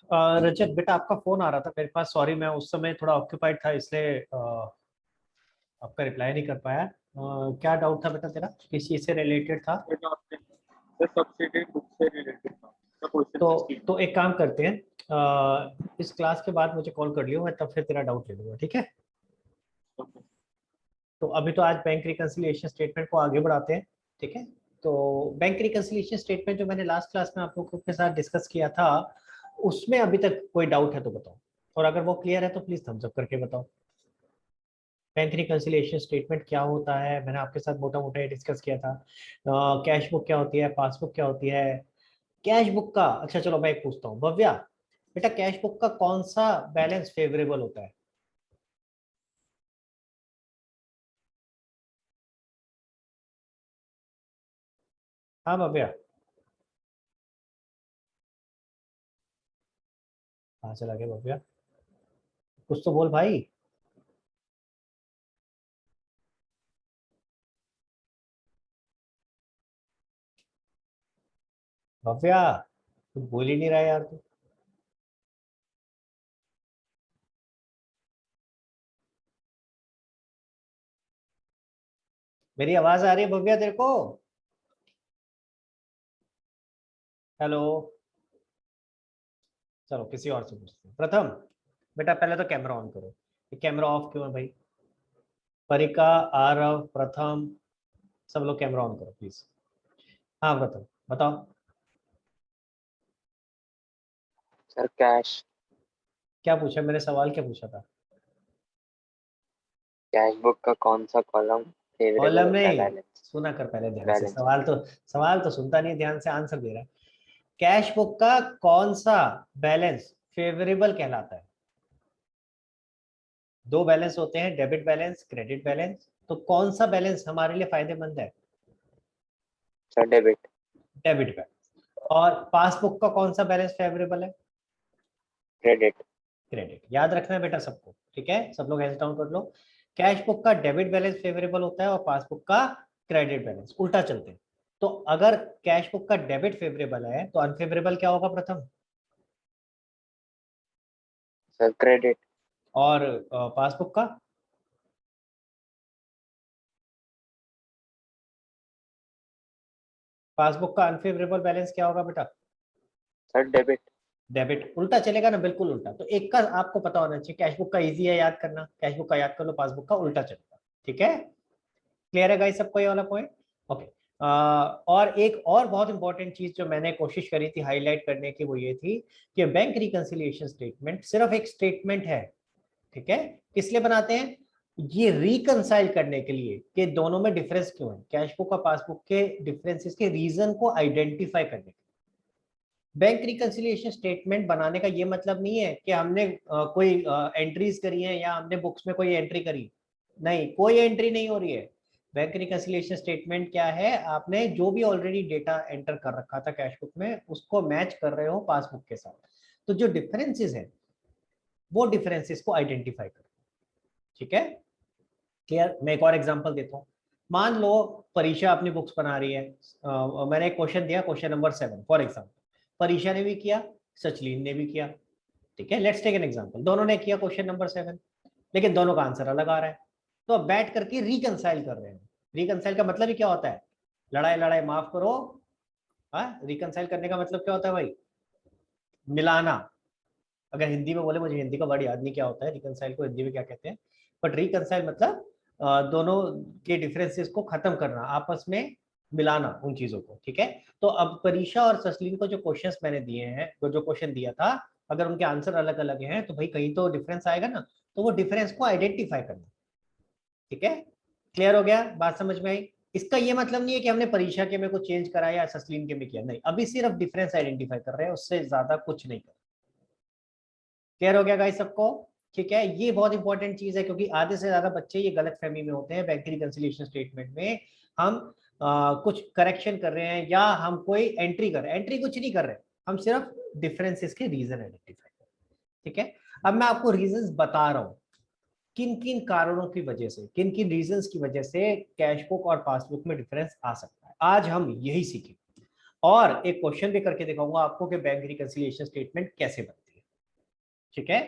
रजत बेटा, आपका फोन आ रहा था मेरे पास। सॉरी, मैं उस समय थोड़ा ऑक्यूपाइड था, इसलिए आपका रिप्लाई नहीं कर पाया। क्या डाउट था बेटा तेरा, किस चीज से रिलेटेड था? सब्सिडी बुक से रिलेटेड था। तो एक काम करते हैं, इस क्लास के बाद मुझे कॉल कर लियो, मैं तब फिर तेरा डाउट ले लूंगा, ठीक है? तो अभी तो आज बैंक रिकंसिलिएशन स्टेटमेंट को आगे बढ़ाते हैं, ठीक है? तो बैंक रिकंसिलिएशन स्टेटमेंट जो मैंने लास्ट क्लास में आप लोगों के साथ डिस्कस किया था, उसमें अभी तक कोई डाउट है तो बताओ, और अगर वो क्लियर है तो प्लीज थम्स अप करके बताओ। बैंक रिकंसिलिएशन स्टेटमेंट क्या होता है, मैंने आपके साथ मोटा मोटा डिस्कस किया था। कैश बुक क्या होती है, पासबुक क्या होती है? कैश बुक का, अच्छा चलो मैं एक पूछता हूँ भव्या, बेटा कैश बुक का कौन सा बैलेंस फेवरेबल होता है? हाँ भव्या, कहाँ चला गया भव्या? कुछ तो बोल भाई। भव्या, कुछ बोल ही नहीं रहा यार तू। मेरी आवाज आ रही है भव्या तेरे को? हेलो? चलो किसी और से पूछते हैं। प्रथम बेटा, पहले तो कैमरा ऑन करो। ये कैमरा ऑफ क्यों है भाई? परिका, आरव, प्रथम, सब लोग कैमरा ऑन करो प्लीज। हाँ प्रथम, बताओ। सर कैश क्या पूछा, मैंने सवाल क्या पूछा था? कैश बुक का कौन सा कॉलम फेवरेबल कॉलम होता है? नहीं, बैलेंस सुना कर पहले ध्यान से। बैलेंस सवाल तो सुनता नहीं, ध्यान से आंसर दे रहा है। कैश बुक का कौन सा बैलेंस फेवरेबल कहलाता है? दो बैलेंस होते हैं, डेबिट बैलेंस, क्रेडिट बैलेंस। तो कौन सा बैलेंस हमारे लिए फायदेमंद है? Sir debit debit balance. और पासबुक का कौन सा बैलेंस फेवरेबल है? Credit credit. याद रखना है बेटा सबको, ठीक है? सब लोग ऐसे डाउन कर लो। कैश बुक का डेबिट बैलेंस फेवरेबल होता है और पासबुक का क्रेडिट बैलेंस। उल्टा चलते हैं। तो अगर कैश बुक का डेबिट फेवरेबल है तो अनफेवरेबल क्या होगा प्रथम? सर क्रेडिट और पासबुक का? पासबुक का अनफेवरेबल बैलेंस क्या होगा बेटा? Sir debit debit. उल्टा चलेगा ना, बिल्कुल उल्टा। तो एक का आपको पता होना चाहिए, कैश बुक का इजी है याद करना, कैश बुक का याद कर लो, पासबुक का उल्टा चलेगा, ठीक है? क्लियर है गाइस सबको ये वाला पॉइंट? ओके। और एक और बहुत इंपॉर्टेंट चीज जो मैंने कोशिश करी थी हाईलाइट करने की, वो ये थी कि बैंक रिकंसिलिएशन स्टेटमेंट सिर्फ एक स्टेटमेंट है, ठीक है? किस लिए बनाते हैं? ये रिकंसाइल करने के लिए कि दोनों में डिफरेंस क्यों है, कैश बुक और पासबुक के डिफरेंसेस के रीजन को आइडेंटिफाई करने के। बैंक रिकंसिलिएशन स्टेटमेंट बनाने का ये मतलब नहीं है कि हमने कोई एंट्रीज करी है या हमने बुक्स में कोई एंट्री करी। नहीं, कोई एंट्री नहीं हो रही है। बैंक रिकंसिलिएशन स्टेटमेंट क्या है, आपने जो भी ऑलरेडी डेटा एंटर कर रखा था कैश बुक में, उसको मैच कर रहे हो पासबुक के साथ। तो जो डिफरेंसेस है, वो डिफरेंसेस को आइडेंटिफाई करो, ठीक है? क्लियर? मैं एक और एग्जांपल देता हूँ। मान लो परीक्षा अपनी बुक्स बना रही है। मैंने एक क्वेश्चन दिया, क्वेश्चन नंबर 7 फॉर एग्जाम्पल। परीक्षा ने भी किया, सचलीन ने भी किया, ठीक है? Let's take an example. दोनों ने किया क्वेश्चन नंबर 7, लेकिन दोनों का आंसर अलग आ रहा है। तो अब बैठ करके रिकंसाइल कर रहे हैं। रिकंसाइल का मतलब ही क्या होता है? लड़ाई लड़ाई माफ करो। हाँ, रिकंसाइल करने का मतलब क्या होता है भाई? मिलाना। अगर हिंदी में बोले, मुझे हिंदी का वर्ड याद नहीं क्या होता है रिकंसाइल को हिंदी में क्या कहते हैं, बट रिकंसाइल मतलब दोनों के डिफरेंसेस को खत्म करना, आपस में मिलाना उन चीजों को, ठीक है? तो अब परीक्षा और ससलीन को जो क्वेश्चंस मैंने दिए हैं, जो क्वेश्चन दिया था, अगर उनके आंसर अलग अलग हैं तो भाई कहीं तो डिफरेंस आएगा ना। तो वो डिफरेंस को आइडेंटिफाई करना, ठीक है? क्लियर हो गया? बात समझ में आई? इसका ये मतलब नहीं है कि हमने परीक्षा के में कुछ चेंज करा या ससलीन के में किया, नहीं, अभी सिर्फ डिफरेंस आइडेंटिफाई कर रहे हैं, उससे ज्यादा कुछ नहीं कर। क्लियर हो गया गाइस सबको? ठीक है, ये बहुत इंपॉर्टेंट चीज है, क्योंकि आधे से ज्यादा बच्चे ये गलत फहमी में होते हैं। बैंक रिकंसिलिएशन स्टेटमेंट में हम कुछ करेक्शन कर रहे हैं या हम कोई एंट्री कर रहे हैं, एंट्री कुछ नहीं कर रहे, हम सिर्फ डिफरेंसेस के रीजन आइडेंटिफाई कर रहे हैं, ठीक है? अब मैं आपको रीजंस बता रहा हूं, किन किन कारणों की वजह से, किन किन रीजंस की वजह से कैश बुक और पासबुक में डिफरेंस आ सकता है। आज हम यही सीखेंगे, और एक क्वेश्चन भी करके दिखाऊंगा आपको कि बैंक रिकंसिलिएशन स्टेटमेंट कैसे बनती है, ठीक है,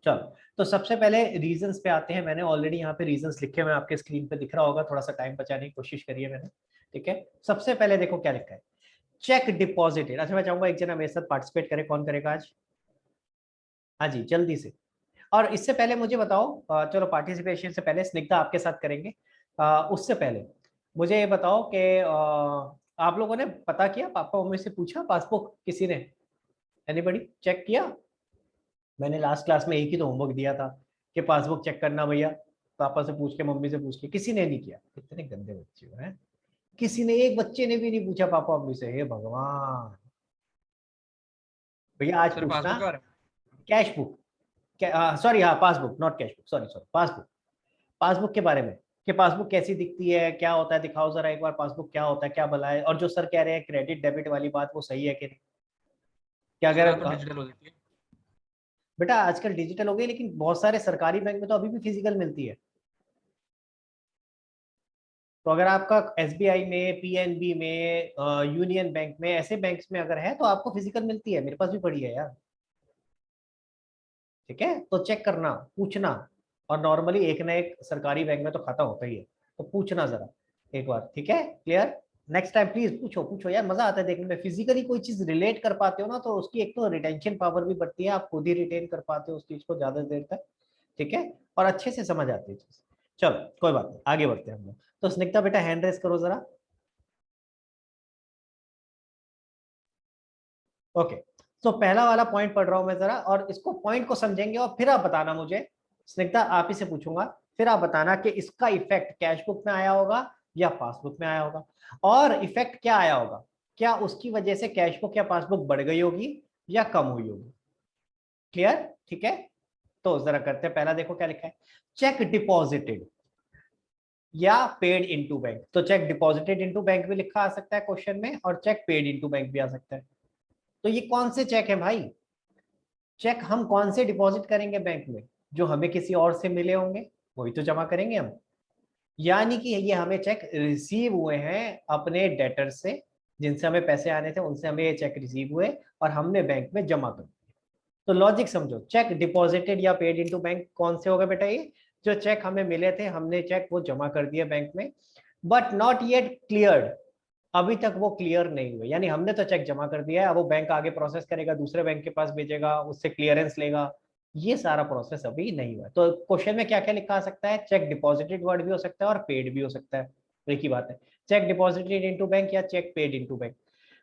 चलो तो सबसे पहले रीजंस पे आते हैं। मैंने ऑलरेडी यहाँ पे रीजंस लिखे हुए आपके स्क्रीन पे दिख रहा होगा, थोड़ा सा टाइम बचाने की कोशिश करिए मैंने। ठीक है, सबसे पहले देखो क्या लिखा है, चेक डिपॉजिटेड। अच्छा मैं चाहूंगा एक जना मेरे साथ पार्टिसिपेट करे, कौन करेगा आज? हाँ जी जल्दी से। और इससे पहले मुझे बताओ, चलो पार्टिसिपेशन से पहले स्निग्धा आपके साथ करेंगे। उससे पहले मुझे ये बताओ कि आप लोगों ने पता किया, पापा मम्मी से पूछा पासबुक किसी ने? एनीबॉडी चेक किया? मैंने लास्ट क्लास में एक ही तो होमवर्क दिया था कि पासबुक चेक करना भैया, पापा से पूछ के मम्मी से पूछ के, किसी ने नहीं किया। कितने गंदे बच्चे हो हैं, किसी ने, एक बच्चे ने भी नहीं पूछा पापा मम्मी से। हे भगवान, भैया आज सर पूछना। पासबुक के बारे में। कैश बुक, सॉरी हाँ passbook, not cash book, sorry sorry, passbook. Passbook के बारे में कि पासबुक कैसी दिखती है, क्या होता है, दिखाओ जरा एक बार पासबुक क्या होता है, क्या भला है। और जो सर कह रहे हैं क्रेडिट डेबिट वाली बात, वो सही है कि नहीं? क्या सर अगर तो डिजिटल हो जाती है। बेटा आजकल डिजिटल हो गई, लेकिन बहुत सारे सरकारी बैंक में तो अभी भी फिजिकल मिलती है। तो अगर आपका एसबीआई में, पीएनबी में, यूनियन बैंक में, ऐसे बैंक्स में अगर है तो आपको फिजिकल मिलती है। मेरे पास भी पड़ी है यार। ठीक है, तो चेक करना, पूछना। और नॉर्मली एक ना एक सरकारी बैंक में तो खाता होता ही है, तो पूछना जरा एक बार। ठीक है, क्लियर? नेक्स्ट टाइम प्लीज पूछो पूछो यार, मजा आता है देखने में। फिजिकली कोई चीज रिलेट कर पाते हो ना, तो उसकी एक तो रिटेंशन पावर भी बढ़ती है, आप खुद ही रिटेन कर पाते हो उस चीज को ज्यादा देर तक। ठीक है, और अच्छे से समझ आती है चीज। चलो कोई बात नहीं, आगे बढ़ते हैं हम लोग। तो स्निग्धा बेटा हैंड रेस करो जरा। ओके, तो पहला वाला पॉइंट पढ़ रहा हूं मैं जरा, और इसको पॉइंट को समझेंगे और फिर आप बताना मुझे। स्निग्धा आप ही से पूछूंगा, फिर आप बताना कि इसका इफेक्ट कैश बुक में आया होगा या पासबुक में आया होगा। और इफेक्ट क्या आया होगा, क्या उसकी वजह से कैश बुक या पासबुक बढ़ गई होगी या कम हुई होगी। क्लियर? ठीक है, तो जरा करते हैं। पहला देखो क्या लिखा है, चेक डिपॉजिटेड या पेड इनटू बैंक। तो चेक डिपॉजिटेड इनटू बैंक भी लिखा आ सकता है क्वेश्चन में, और चेक पेड इनटू बैंक भी आ सकता है। तो ये कौन से चेक है भाई? चेक हम कौन से डिपॉजिट करेंगे बैंक में? जो हमें किसी और से मिले होंगे वही तो जमा करेंगे हम। यानी कि ये हमें चेक रिसीव हुए हैं अपने डेटर से, जिनसे हमें पैसे आने थे उनसे हमें ये चेक रिसीव हुए और हमने बैंक में जमा कर दिए। तो लॉजिक समझो, चेक डिपॉजिटेड या पेड इनटू बैंक कौन से होगा बेटा? ये जो चेक हमें मिले थे, हमने चेक वो जमा कर दिया बैंक में, बट नॉट येट क्लियर्ड। अभी तक वो क्लियर नहीं हुए, यानी हमने तो चेक जमा कर दिया है, अब वो बैंक आगे प्रोसेस करेगा, दूसरे बैंक के पास भेजेगा, उससे क्लियरेंस लेगा। ये सारा प्रोसेस अभी नहीं हुआ। तो क्वेश्चन में क्या क्या लिखा आ सकता है? चेक डिपॉजिटेड वर्ड भी हो सकता है और पेड भी हो सकता है, एक ही बात है। चेक डिपॉजिटेड इनटू बैंक या cheque paid into bank.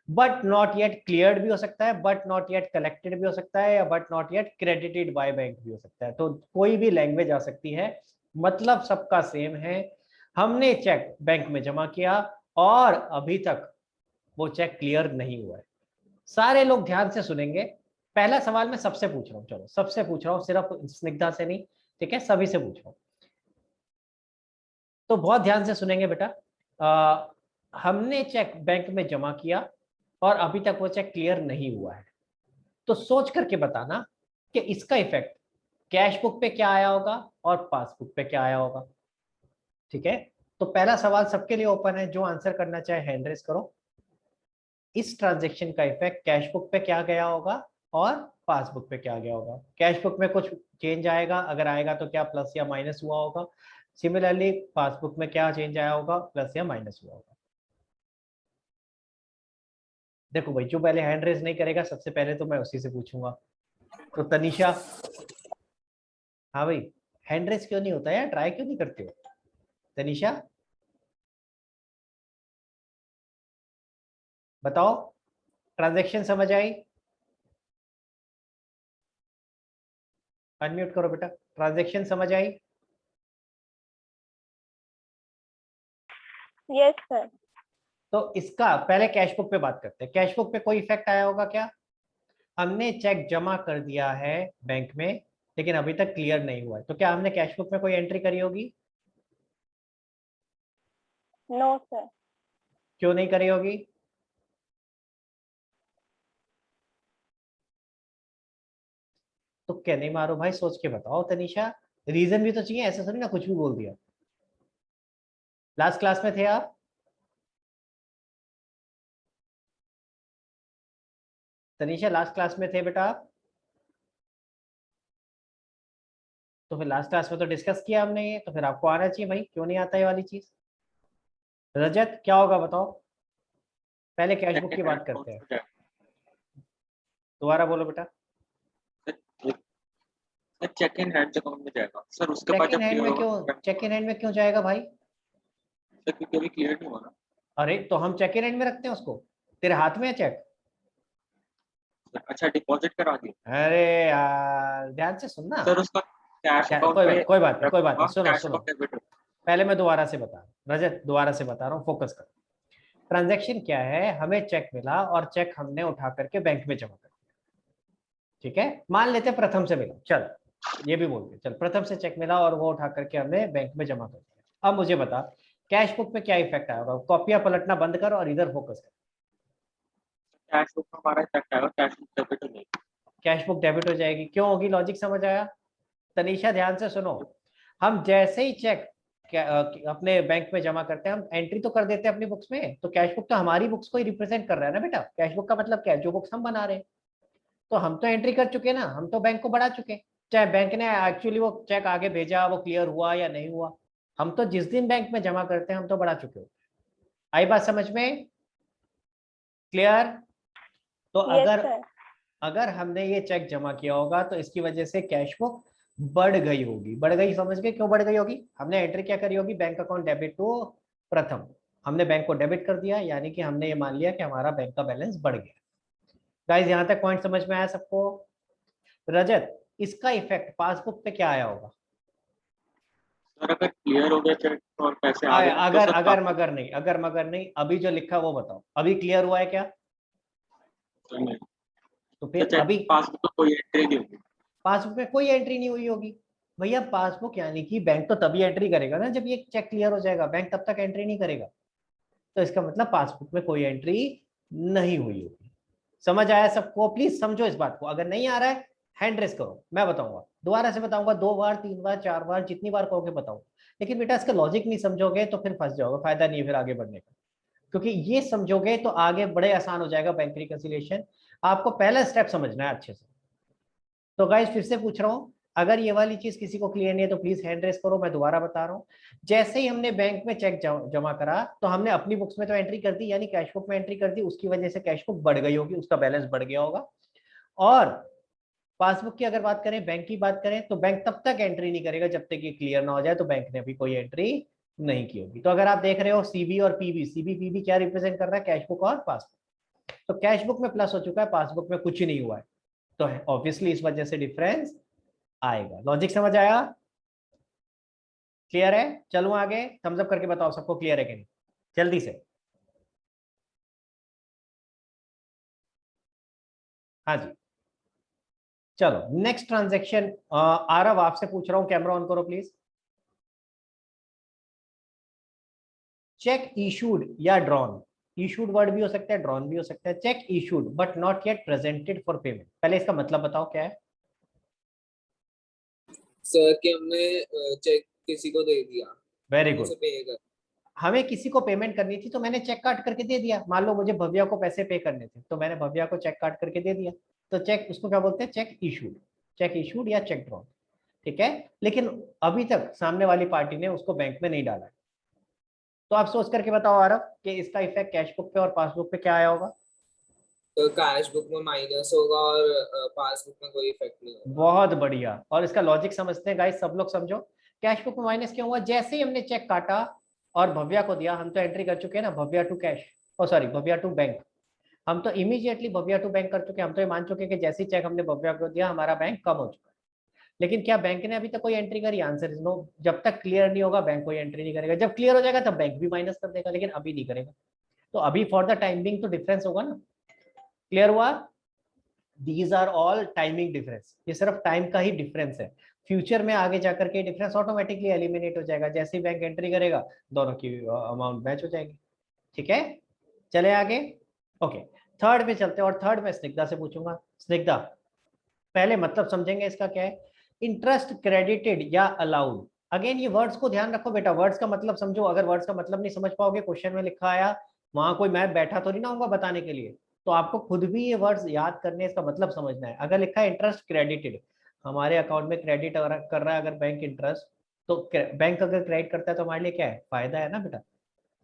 But not yet cleared भी हो सकता है, बट नॉट येट कलेक्टेड भी हो सकता है, या but not yet credited by bank भी हो सकता है। तो कोई भी लैंग्वेज आ सकती है, मतलब सबका सेम है। हमने चेक बैंक में जमा किया और अभी तक वो चेक क्लियर नहीं हुआ है। सारे लोग ध्यान से सुनेंगे। पहला सवाल मैं सबसे पूछ रहा हूँ, चलो सबसे पूछ रहा हूँ, सिर्फ स्निग्धा से नहीं, ठीक है, सभी से पूछ रहा हूँ। तो बहुत ध्यान से सुनेंगे बेटा। हमने चेक बैंक में जमा किया और अभी तक वो चेक क्लियर नहीं हुआ है, तो सोच करके बताना कि इसका इफेक्ट कैश बुक पे क्या आया होगा और पासबुक पे क्या आया होगा। ठीक है, तो पहला सवाल सबके लिए ओपन है, जो आंसर करना चाहे हैंड रेस करो। इस ट्रांजैक्शन का इफेक्ट कैश बुक पे क्या गया होगा और पासबुक पे क्या गया होगा। कैश बुक में कुछ चेंज आएगा, अगर आएगा तो क्या प्लस या माइनस हुआ होगा। सिमिलरली पासबुक में क्या चेंज आया होगा, प्लस या माइनस हुआ होगा। देखो भाई, जो पहले हैंड रेस नहीं करेगा सबसे पहले तो मैं उसी से पूछूंगा। तो तनिषा, हाँ भाई, हैंड रेस क्यों नहीं होता यार, ट्राई क्यों नहीं करते हो? तनिषा बताओ, ट्रांजैक्शन समझ आई? अनम्यूट करो बेटा। ट्रांजैक्शन समझ आई? Yes sir. तो इसका पहले कैश बुक पे बात करते हैं। कैश बुक पे कोई इफेक्ट आया होगा क्या? हमने चेक जमा कर दिया है बैंक में, लेकिन अभी तक क्लियर नहीं हुआ है, तो क्या हमने कैश बुक में कोई एंट्री करी होगी? No sir. क्यों नहीं करी होगी? तो क्या नहीं मारो भाई, सोच के बताओ तनीषा। रीजन भी तो चाहिए, ऐसा थोड़ी ना कुछ भी बोल दिया। लास्ट क्लास में थे आप? तनीषा लास्ट क्लास में थे बेटा आप? तो फिर लास्ट क्लास में तो डिस्कस किया हमने ये, तो फिर आपको आना चाहिए भाई, क्यों नहीं आता ये वाली चीज? रजत क्या होगा बताओ, पहले कैश बुक की बात करते हैं, दोबारा बोलो बेटा। चेक इन हैंड अकाउंट में जाएगा सर, उसके बाद चेक इन जब हैंड क्लियर में होगा क्यों, चेक इन हैंड में क्यों जाएगा भाई? सर, क्योंकि अभी क्लियर नहीं हुआ ना अरे तो हम चेक इन हैंड में रखते हैं उसको, तेरे हाथ में है चेक? सर। अच्छा, डिपॉजिट करा दिया अरे यार ध्यान से सुनना। सर, उसका कैश अकाउंट पे कोई बात नहीं, कोई बात रखूंगा, नहीं, सुनो कैश सुनो, का डेबिट होगा। पहले मैं दोबारा से बता रहा हूँ रजत, दोबारा से बता रहा हूँ, फोकस करो। ट्रांजैक्शन क्या है, हमें चेक मिला और चेक हमने उठा करके बैंक में जमा कर दिया, ठीक है? मान लेते प्रथम से मिला, चल ये भी बोलते चल, प्रथम से चेक मिला और वो उठा करके हमने बैंक में जमा कर दिया। अब मुझे बता कैश बुक पे क्या इफेक्ट आएगा, कॉपियां पलटना बंद कर और इधर फोकस कर। कैश बुक में हमारा इफेक्ट आएगा, कैश बुक डेबिट हो जाएगी। कैश बुक डेबिट हो जाएगी, क्यों होगी, लॉजिक समझ आया? तनीषा ध्यान से सुनो, हम जैसे ही चेक अपने बैंक में जमा करते हैं हम एंट्री तो कर देते हैं अपनी बुक्स में, तो कैश बुक तो हमारी बुक्स को ही रिप्रेजेंट कर रहा है ना बेटा। कैश बुक का मतलब क्या है, जो बुक्स हम बना रहे हैं, तो हम तो एंट्री कर चुके ना, हम तो बैंक को बढ़ा चुके, चाहे बैंक ने एक्चुअली वो चेक आगे भेजा, वो क्लियर हुआ या नहीं हुआ, हम तो जिस दिन बैंक में जमा करते हैं हम तो बढ़ा चुके हो। आई बात समझ में? क्लियर? तो यस अगर सर। अगर हमने ये चेक जमा किया होगा तो इसकी वजह से कैश बुक बढ़ गई होगी, बढ़ गई, समझ गए क्यों बढ़ गई होगी? हमने एंट्री क्या करी होगी, बैंक अकाउंट डेबिट टू प्रथम, हमने बैंक को डेबिट कर दिया, यानी कि हमने ये मान लिया कि हमारा बैंक का बैलेंस बढ़ गया। गाइस यहाँ तक पॉइंट समझ में आया सबको? रजत इसका इफेक्ट पासबुक पे क्या आया होगा? सर, अगर क्लियर हो गया चेक और पैसे आ गए तो अगर सब अगर मगर नहीं, अगर मगर नहीं, अभी जो लिखा वो बताओ, अभी क्लियर हुआ है क्या? तो फिर चेक अभी पासबुक में कोई एंट्री नहीं होगी। पासबुक में कोई एंट्री नहीं हुई होगी। भैया पासबुक यानी कि बैंक तो तभी एंट्री करेगा ना जब ये चेक क्लियर हो जाएगा, बैंक तब तक एंट्री नहीं करेगा, तो इसका मतलब पासबुक में कोई एंट्री नहीं हुई होगी। समझ आया सबको? प्लीज समझो इस बात को, अगर नहीं आ रहा है हैंड रेस करो, मैं बताऊंगा, दोबारा से बताऊंगा, 2 बार 3 बार 4 बार जितनी बार कहोगे बताऊंगा, लेकिन बेटा इसका लॉजिक नहीं समझोगे तो फिर फंस जाओगे, फायदा नहीं है फिर आगे बढ़ने का, क्योंकि ये समझोगे तो आगे बड़े आसान हो जाएगा बैंक रिकंसिलिएशन। आपको पहला स्टेप समझना है अच्छे से। तो गाइस फिर से पूछ रहा हूं, अगर ये वाली चीज किसी को क्लियर नहीं है तो प्लीज हैंड रेस करो, मैं दोबारा बता रहा हूं। जैसे ही हमने बैंक में चेक जमा करा तो हमने अपनी बुक्स में तो एंट्री कर दी, यानी कैश बुक में एंट्री कर दी, उसकी वजह से कैश बुक बढ़ गई होगी, उसका बैलेंस बढ़ गया होगा। और पासबुक की अगर बात करें, बैंक की बात करें, तो बैंक तब तक एंट्री नहीं करेगा जब तक ये क्लियर ना हो जाए, तो बैंक ने अभी कोई एंट्री नहीं की होगी। तो अगर आप देख रहे हो सीबी और पीबी, सीबी पीबी क्या रिप्रेजेंट कर रहा है, कैश बुक और पासबुक, तो कैश बुक में प्लस हो चुका है, पासबुक में कुछ नहीं हुआ है, तो ऑब्वियसली इस वजह से डिफरेंस आएगा। लॉजिक समझ आया? क्लियर है? चलूं आगे, थम्स अप करके बताओ सबको क्लियर है कि नहीं, जल्दी से। हाँ जी, चलो नेक्स्ट ट्रांजेक्शन। आरव आपसे पूछ रहा हूं, कैमरा ऑन करो प्लीज। चेक इशूड या ड्रॉन, इशूड वर्ड भी हो सकता है, ड्रॉन भी हो सकता है। Check issued but not yet presented for payment, पहले इसका मतलब बताओ क्या है? सर कि हमने चेक किसी को दे दिया, वेरी उसे गुड, पे कर। हमें किसी को पेमेंट करनी थी तो मैंने चेक काट करके दे दिया, मान लो मुझे भव्या को पैसे पे करने थे तो मैंने भव्या को चेक काट करके दे दिया, तो चेक, उसको क्या बोलते हैं, चेक इशूड, चेक इशूड या चेक ड्रॉन, ठीक है? लेकिन अभी तक सामने वाली पार्टी ने उसको बैंक में नहीं डाला है, तो आप सोच करके बताओ आरव कि इसका इफेक्ट कैश बुक पे और पासबुक पे क्या आया होगा? तो कैश बुक में माइनस होगा और पासबुक में कोई इफेक्ट नहीं होगा। बहुत बढ़िया, और इसका लॉजिक समझते हैं गाइस, सब लोग समझो। कैश बुक में माइनस क्यों हुआ, जैसे ही हमने चेक काटा और भव्या को दिया, हम तो एंट्री कर चुके हैं ना, भव्या टू कैश, ओ सॉरी भव्या टू बैंक, हम तो इमीडिएटली भव्या टू बैंक कर चुके हैं, हम तो ये मान चुके हैं कि जैसे ही चेक हमने भव्या को दिया हमारा बैंक कम हो चुका है। लेकिन क्या बैंक ने अभी तक कोई एंट्री करी? Answer is no. जब तक क्लियर नहीं होगा बैंक कोई एंट्री नहीं करेगा, जब क्लियर हो जाएगा तब बैंक भी माइनस कर देगा, लेकिन अभी नहीं करेगा। तो अभी फॉर द टाइम बिंग तो डिफरेंस होगा ना। क्लियर हुआ? These are all timing difference, ये सिर्फ टाइम का ही डिफरेंस है, फ्यूचर में आगे जाकर के डिफरेंस ऑटोमेटिकली एलिमिनेट हो जाएगा, जैसे ही बैंक एंट्री करेगा दोनों की अमाउंट मैच हो जाएगी, ठीक है? चले आगे, ओके थर्ड पे चलते हैं, और थर्ड में स्निग्धा से पूछूंगा। स्निग्धा पहले मतलब समझेंगे इसका क्या है, इंटरेस्ट क्रेडिटेड या अलाउड। अगेन ये वर्ड्स को ध्यान रखो बेटा, वर्ड्स का मतलब समझो, अगर वर्ड्स का मतलब नहीं समझ पाओगे, क्वेश्चन में लिखा आया, वहां कोई मैं बैठा तो नहीं ना होगा बताने के लिए, तो आपको खुद भी ये वर्ड्स याद करने, इसका मतलब समझना है। अगर लिखा है इंटरेस्ट क्रेडिटेड, हमारे अकाउंट में क्रेडिट कर रहा है अगर बैंक इंटरेस्ट, तो बैंक अगर क्रेडिट करता है तो हमारे लिए क्या है, फायदा है ना बेटा।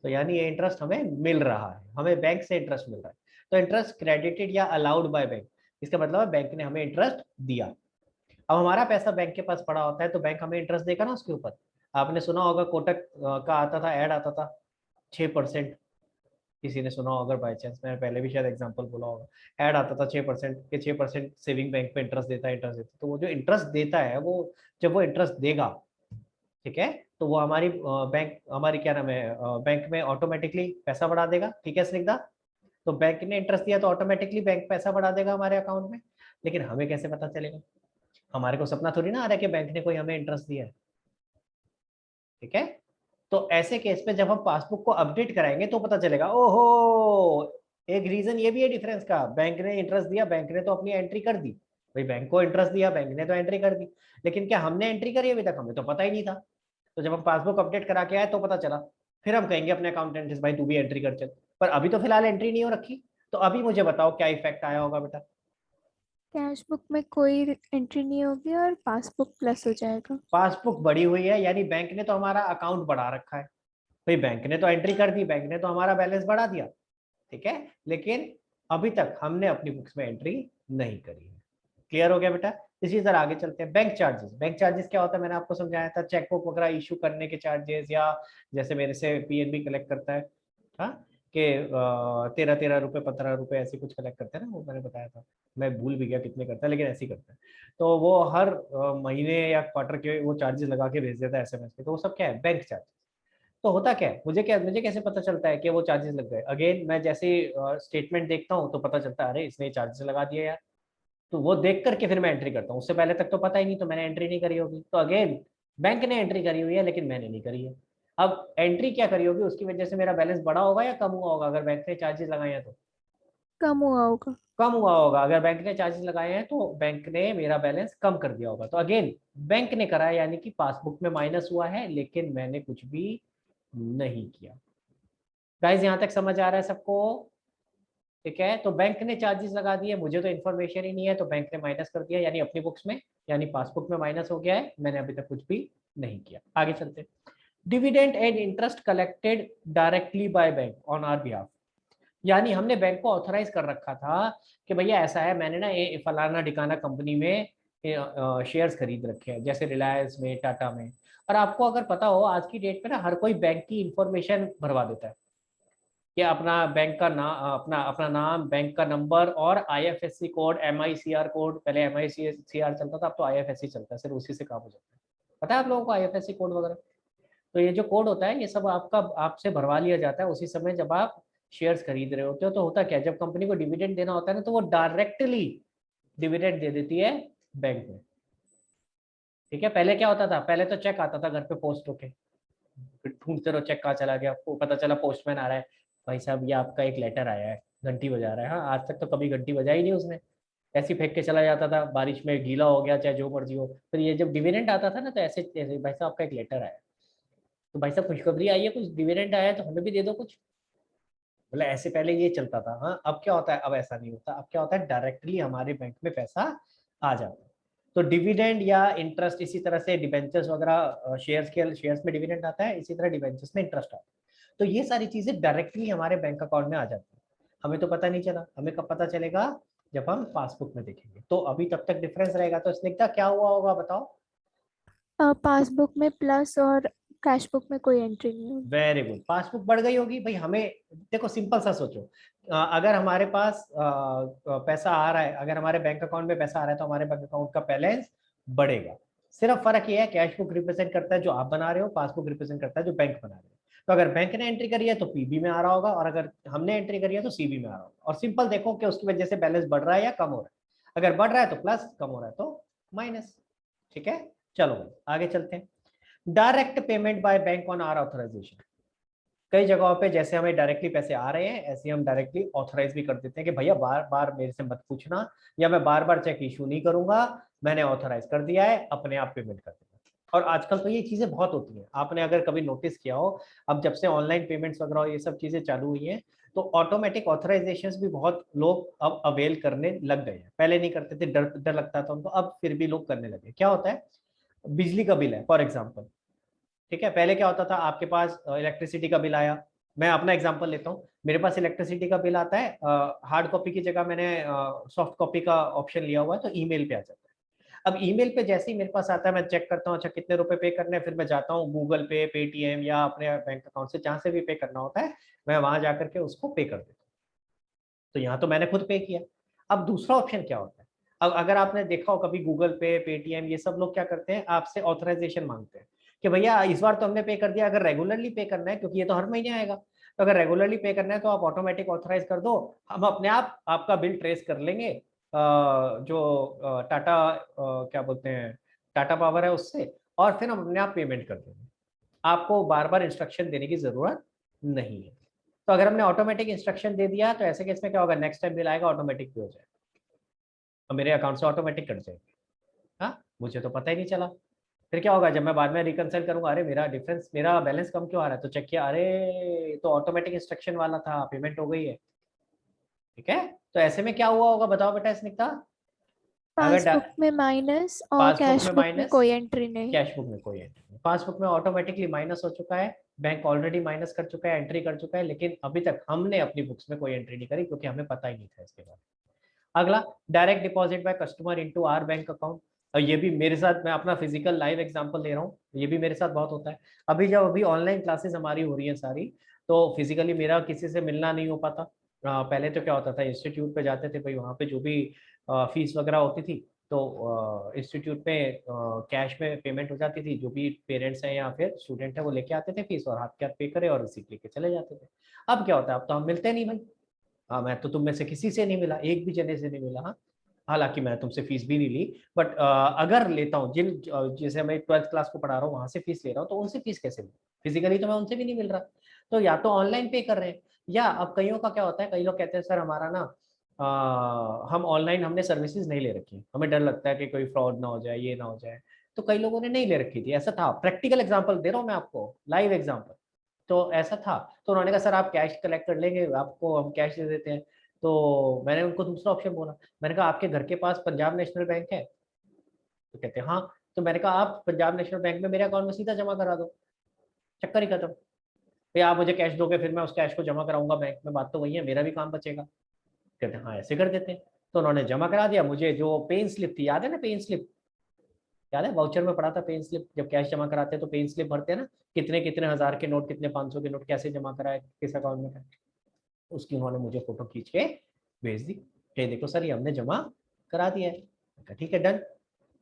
तो यानी ये इंटरेस्ट हमें मिल रहा है, हमें बैंक से इंटरेस्ट मिल रहा है। तो इंटरेस्ट क्रेडिटेड या अलाउड बाय बैंक, इसका मतलब है बैंक ने हमें इंटरेस्ट दिया। अब हमारा पैसा बैंक के पास पड़ा होता है तो बैंक हमें इंटरेस्ट देगा ना उसके ऊपर। आपने सुना होगा कोटक का आता था, ऐड आता था 6%, किसी ने सुना होगा बाई चांस, मैंने पहले भी शायद एग्जांपल बोला होगा, ऐड आता था 6% के 6% सेविंग बैंक पे इंटरेस्ट देता है, इंटरेस्ट देता है। तो वो जो इंटरेस्ट देता है वो, जब वो इंटरेस्ट देगा, ठीक है, तो वो हमारी बैंक, हमारी क्या नाम है, बैंक में ऑटोमेटिकली पैसा बढ़ा देगा। ठीक है स्निग्धा, तो बैंक ने इंटरेस्ट दिया तो ऑटोमेटिकली बैंक पैसा बढ़ा देगा हमारे अकाउंट में। लेकिन हमें कैसे पता चलेगा, हमारे को सपना थोड़ी ना आ रहा है कि बैंक ने कोई हमें इंटरेस्ट दिया है। ठीक है, तो ऐसे केस में जब हम पासबुक को अपडेट कराएंगे तो पता चलेगा, ओहो, एक रीजन ये भी है डिफरेंस का, बैंक ने इंटरेस्ट दिया, बैंक ने तो अपनी एंट्री कर दी, भाई बैंक को इंटरेस्ट दिया, बैंक ने तो एंट्री कर दी, लेकिन क्या हमने एंट्री करी अभी तक, हमें तो पता ही नहीं था। तो जब हम पासबुक अपडेट करा के आए तो पता चला, फिर हम कहेंगे अपने अकाउंटेंट से, भाई तू भी एंट्री कर चल, पर अभी तो फिलहाल एंट्री नहीं हो रखी। तो अभी मुझे बताओ क्या इफेक्ट आया होगा बेटा। कैश बुक में कोई एंट्री नहीं होगी और पासबुक प्लस हो जाएगा। पासबुक बढ़ी हुई है, यानी बैंक ने तो हमारा अकाउंट बढ़ा रखा है, भाई बैंक ने तो एंट्री कर दी, बैंक ने तो हमारा बैलेंस बढ़ा दिया, ठीक है, लेकिन अभी तक हमने अपनी बुक्स में एंट्री नहीं करी है। क्लियर हो गया बेटा। इसी तरह आगे चलते हैं, बैंक चार्जेस। बैंक चार्जेस क्या होता है, मैंने आपको समझाया था, चेकबुक वगैरह इशू करने के चार्जेस, या जैसे मेरे से पीएनबी कलेक्ट करता है, हाँ, कि 13 रुपए 15 रुपए ऐसे कुछ कलेक्ट करते हैं ना, वो मैंने बताया था, मैं भूल भी गया कितने करता है, लेकिन ऐसे ही करता है। तो वो हर महीने या क्वार्टर के वो चार्जेस लगा के भेज देता है एसएमएस पे, तो वो सब क्या है, बैंक चार्जेस। तो होता क्या है, मुझे कैसे पता चलता है कि वो चार्जेस लग गए, अगेन मैं जैसे स्टेटमेंट देखता हूँ तो पता चलता है, अरे इसने चार्जेस लगा दिए यार, तो वो देख करके फिर मैं एंट्री करता हूँ, उससे पहले तक तो पता ही नहीं, तो मैंने एंट्री नहीं करी होगी, तो अगेन बैंक ने एंट्री करी हुई है लेकिन मैंने नहीं करी है। अब एंट्री क्या करी होगी, उसकी वजह से मेरा बैलेंस बढ़ा होगा या कम हुआ होगा, अगर बैंक ने चार्जेस लगाए हैं तो कम हुआ होगा। कम हुआ होगा, अगर बैंक ने चार्जेस लगाए हैं तो बैंक ने मेरा बैलेंस कम कर दिया होगा। तो अगेन बैंक ने करा है, यानी कि पासबुक में माइनस हुआ है लेकिन मैंने कुछ भी नहीं किया। गाइस यहाँ तक समझ आ रहा है सबको, ठीक है। तो बैंक ने चार्जेस लगा दिए, मुझे तो इन्फॉर्मेशन ही नहीं है, तो बैंक ने माइनस कर दिया, यानी अपनी बुक्स में, यानी पासबुक में माइनस हो गया है, मैंने अभी तक कुछ भी नहीं किया। आगे चलते हैं, dividend and interest collected directly by bank on our behalf, यानी हमने बैंक को ऑथराइज कर रखा था कि भैया ऐसा है, मैंने ना ये फलाना डिकाना कंपनी में शेयर्स खरीद रखे हैं, जैसे रिलायंस में, टाटा में। और आपको अगर पता हो, आज की डेट में ना हर कोई बैंक की इंफॉर्मेशन भरवा देता है, कि अपना बैंक का नाम, अपना अपना नाम, बैंक का नंबर और आईएफएससी कोड, एमआईसीआर कोड, पहले एमआईसीआर चलता था, अब तो आईएफएससी चलता है, सिर्फ उसी से काम हो जाता है। पता है आप लोगों को आईएफएससी कोड वगैरह? तो ये जो कोड होता है ये सब आपका आपसे भरवा लिया जाता है उसी समय जब आप शेयर्स खरीद रहे होते हो। तो होता क्या है, जब कंपनी को डिविडेंड देना होता है ना, तो वो डायरेक्टली डिविडेंड दे देती है बैंक में। ठीक है, पहले क्या होता था, पहले तो चेक आता था घर पे पोस्ट होके, फिर ढूंढते रहो चेक कहाँ चला गया, वो पता चला पोस्टमैन आ रहा है, भाई साहब ये आपका एक लेटर आया है, घंटी बजा रहा है। हाँ, आज तक तो कभी घंटी बजाई नहीं उसने, ऐसे ही फेंक के चला जाता था, बारिश में गीला हो गया चाहे जो मर्जी हो। फिर ये जब डिविडेंड आता था ना, तो ऐसे ऐसे, भाई साहब आपका एक लेटर आया, तो भाई साहब खुशखबरी आई है, कुछ डिविडेंड आया है तो हमें भी दे दो कुछ, मतलब ऐसे पहले ये चलता था। हाँ, अब क्या होता है, अब ऐसा नहीं होता, अब क्या होता है, डायरेक्टली हमारे बैंक में पैसा आ जाता है। तो डिविडेंड या इंटरेस्ट, इसी तरह से डिबेंचर्स वगैरह, शेयर्स में डिविडेंड आता है, इसी तरह डिबेंचर्स में इंटरेस्ट आता है। तो ये सारी चीजें डायरेक्टली हमारे बैंक अकाउंट में आ जाती है, हमें तो पता नहीं चला। हमें कब पता चलेगा, जब हम पासबुक में देखेंगे। तो अभी तब तक डिफरेंस रहेगा। तो स्निग्धा क्या हुआ होगा बताओ। पासबुक में प्लस और कैश बुक में कोई एंट्री नहीं होगी। वेरी गुड, पासबुक बढ़ गई होगी भाई। हमें देखो, सिंपल सा सोचो, अगर हमारे पास पैसा आ रहा है, अगर हमारे बैंक अकाउंट में पैसा आ रहा है तो हमारे बैंक अकाउंट का बैलेंस बढ़ेगा। सिर्फ फर्क ये है, कैश बुक रिप्रेजेंट करता है जो आप बना रहे हो, पासबुक रिप्रेजेंट करता है जो बैंक बना रहे हो। तो अगर बैंक ने एंट्री करी है तो पीबी में आ रहा होगा, और अगर हमने एंट्री करी है तो सीबी में आ रहा होगा। और सिंपल देखो कि उसकी वजह से बैलेंस बढ़ रहा है या कम हो रहा है, अगर बढ़ रहा है तो प्लस, कम हो रहा है तो माइनस। ठीक है, चलो आगे चलते हैं। Direct payment by bank on our authorisation, कई जगहों पे जैसे हमें डायरेक्टली पैसे आ रहे हैं, ऐसे हम डायरेक्टली ऑथराइज भी कर देते हैं कि भैया बार बार मेरे से मत पूछना, या मैं बार बार चेक इशू नहीं करूंगा, मैंने ऑथराइज कर दिया है, अपने आप पेमेंट कर देना। और आजकल तो ये चीजें बहुत होती हैं, आपने अगर कभी नोटिस किया हो, अब जब से ऑनलाइन पेमेंट्स वगैरह ये सब चीजें चालू हुई हैं, तो ऑटोमेटिक ऑथराइजेशंस भी बहुत लोग अब अवेल करने लग गए हैं। पहले नहीं करते थे, डर डर लगता था उनको, अब फिर भी लोग करने लगे। क्या होता है, बिजली का बिल है फॉर एग्जाम्पल, ठीक है, पहले क्या होता था, आपके पास इलेक्ट्रिसिटी का बिल आया, मैं अपना एग्जांपल लेता हूँ, मेरे पास इलेक्ट्रिसिटी का बिल आता है, हार्ड कॉपी की जगह मैंने सॉफ्ट कॉपी का ऑप्शन लिया हुआ है, तो ईमेल पे आ जाता है। अब ईमेल पे जैसे ही मेरे पास आता है, मैं चेक करता हूँ, अच्छा कितने रुपए पे करने हैं, फिर मैं जाता हूँ गूगल पे, पेटीएम या अपने बैंक अकाउंट से जहां से भी पे करना होता है, मैं वहां जाकर के उसको पे कर देता हूँ। तो यहाँ तो मैंने खुद पे किया। अब दूसरा ऑप्शन क्या होता है, अब अगर आपने देखा हो कभी गूगल पे, पेटीएम, ये सब लोग क्या करते हैं, आपसे ऑथराइजेशन मांगते हैं कि भैया इस बार तो हमने पे कर दिया, अगर रेगुलरली पे करना है, क्योंकि ये तो हर महीने आएगा, तो अगर रेगुलरली पे करना है तो आप ऑटोमेटिक ऑथराइज कर दो, हम अपने आप आपका बिल ट्रेस कर लेंगे, जो टाटा क्या बोलते हैं, टाटा पावर है उससे, और फिर हम अपने आप पेमेंट कर देंगे, आपको बार बार इंस्ट्रक्शन देने की जरूरत नहीं है। तो अगर हमने ऑटोमेटिक इंस्ट्रक्शन दे दिया, तो ऐसे केस में क्या होगा, नेक्स्ट टाइम बिल आएगा ऑटोमेटिक पे हो जाएगा और मेरे अकाउंट से ऑटोमेटिक कट जाएगी। हाँ, मुझे तो पता ही नहीं चला। फिर क्या होगा, जब मैं बाद में रिकंसाइल करूंगा, अरे मेरा डिफरेंस, मेरा बैलेंस कम क्यों आ रहा है, तो चेक किया, अरे ये तो ऑटोमेटिक इंस्ट्रक्शन वाला था, पेमेंट हो गई है। ठीक है, तो ऐसे में क्या हुआ होगा, बताओ बेटा स्निग्धा। अगर पासबुक में माइनस और पासबुक कैश में बुक में माइनस, कोई एंट्री नहीं। कैश बुक में कोई एंट्री नहीं, पासबुक में ऑटोमेटिकली माइनस हो चुका है, बैंक ऑलरेडी माइनस कर चुका है, एंट्री कर चुका है, लेकिन अभी तक हमने अपनी बुक्स में कोई एंट्री नहीं करी, क्योंकि हमें पता ही नहीं था इसके बारे में। अगला, direct deposit by customer into our bank account. और ये भी मेरे साथ, मैं अपना फिजिकल लाइव एग्जांपल दे रहा हूँ, ये भी मेरे साथ बहुत होता है। अभी ऑनलाइन क्लासेस हमारी हो रही है सारी, तो फिजिकली मेरा किसी से मिलना नहीं हो पाता। पहले तो क्या होता था, इंस्टीट्यूट पे जाते थे भाई, वहाँ पे जो भी फीस वगैरह होती थी, तो इंस्टीट्यूट में कैश में पेमेंट हो जाती थी, जो भी पेरेंट्स हैं या फिर स्टूडेंट है वो लेके आते थे फीस, और हाथ के हाथ पे करे और रिसीट लेके चले जाते थे। अब क्या होता है, अब तो हम मिलते नहीं भाई। हाँ, मैं तो तुम में से किसी से नहीं मिला, एक भी जने से नहीं मिला। हाँ, हालांकि मैं तुमसे फीस भी नहीं ली, बट अगर लेता हूँ, जैसे मैं 12th क्लास को पढ़ा रहा हूँ, वहां से फीस ले रहा हूँ, तो उनसे फीस कैसे लूँ, फिजिकली तो मैं उनसे भी नहीं मिल रहा। तो या तो ऑनलाइन पे कर रहे हैं, या अब कईयों का क्या होता है, कई लोग कहते हैं सर हमारा ना हम ऑनलाइन हमने सर्विसेज नहीं ले रखी, हमें डर लगता है कि कोई फ्रॉड ना हो जाए, ये ना हो जाए। तो कई लोगों ने नहीं ले रखी थी, ऐसा था, प्रैक्टिकल एग्जाम्पल दे रहा हूँ मैं आपको, लाइव एग्जाम्पल। तो ऐसा था, तो उन्होंने कहा सर आप कैश कलेक्ट कर लेंगे, आपको हम कैश दे देते हैं। तो मैंने उनको दूसरा ऑप्शन बोला, मैंने कहा आपके घर के पास पंजाब नेशनल बैंक है, तो कहते हैं हाँ। तो मैंने कहा आप पंजाब नेशनल बैंक में मेरे अकाउंट में सीधा जमा करा दो, चक्कर ही खत्म। भाई आप मुझे कैश दोगे, फिर मैं उस कैश को जमा कराऊंगा बैंक में, बात तो वही है, मेरा भी काम बचेगा। कहते हैं हाँ ऐसे कर देते हैं। तो उन्होंने जमा करा दिया, मुझे जो पेन स्लिप थी, याद है ना पेन स्लिप, याद है वाउचर में पढ़ा था पेन स्लिप, जब कैश जमा कराते हैं तो पेन स्लिप भरते हैं ना, कितने कितने हजार के नोट, कितने 500 के नोट कैसे जमा कराए, किस अकाउंट में, उसकी उन्होंने मुझे फोटो खींच के भेज दी कि देखो सर ये हमने जमा करा दिया है। मैंने कहा ठीक है डन।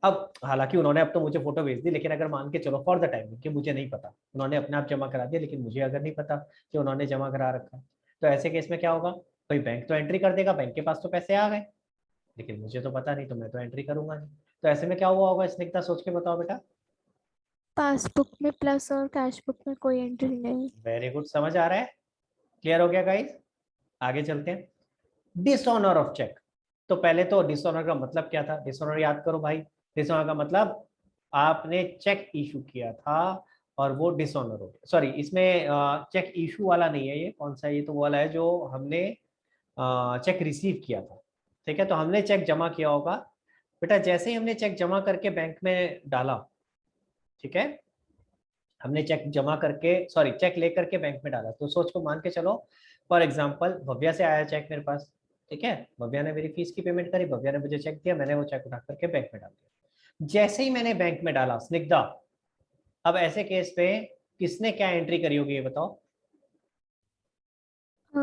अब हालांकि उन्होंने अब तो मुझे फोटो भेज दी, लेकिन अगर मान के चलो फॉर द टाइम कि मुझे नहीं पता, उन्होंने अपने आप जमा करा दिया, लेकिन मुझे अगर नहीं पता कि उन्होंने जमा करा रखा, तो ऐसे केस में क्या होगा, कोई बैंक तो एंट्री कर देगा, बैंक के पास तो पैसे आ गए, लेकिन मुझे तो पता नहीं, तो मैं तो एंट्री करूंगा नहीं। तो ऐसे में क्या हुआ होगा, स्निग्धा सोच के बताओ बेटा। पासबुक में प्लस और कैश बुक में कोई एंट्री नहीं। वेरी गुड, समझ आ रहा है, क्लियर हो गया गाइस। आगे चलते हैं, डिसऑनर ऑफ चेक। तो पहले तो डिसऑनर का मतलब क्या था, डिसऑनर याद करो भाई, डिसऑनर का मतलब आपने चेक इशू किया था और वो डिसऑनर हो गया। सॉरी, इसमें चेक इशू वाला नहीं है, ये कौन सा है, ये तो वो वाला है जो हमने चेक रिसीव किया था। ठीक है, तो हमने चेक जमा किया होगा बेटा, जैसे ही हमने चेक जमा करके बैंक में डाला, ठीक है, हमने चेक जमा करके, सॉरी चेक लेकर के बैंक में डाला, तो सोच को मान के चलो, फॉर एग्जांपल भव्या से आया चेक मेरे पास, ठीक है, भव्या ने मेरी फीस की पेमेंट करी, भव्या ने मुझे चेक दिया, मैंने वो चेक उठा करके बैंक में डाल दिया। जैसे ही मैंने बैंक में डाला स्निग्धा, अब ऐसे केस पे किसने क्या एंट्री करी होगी ये बताओ। अ,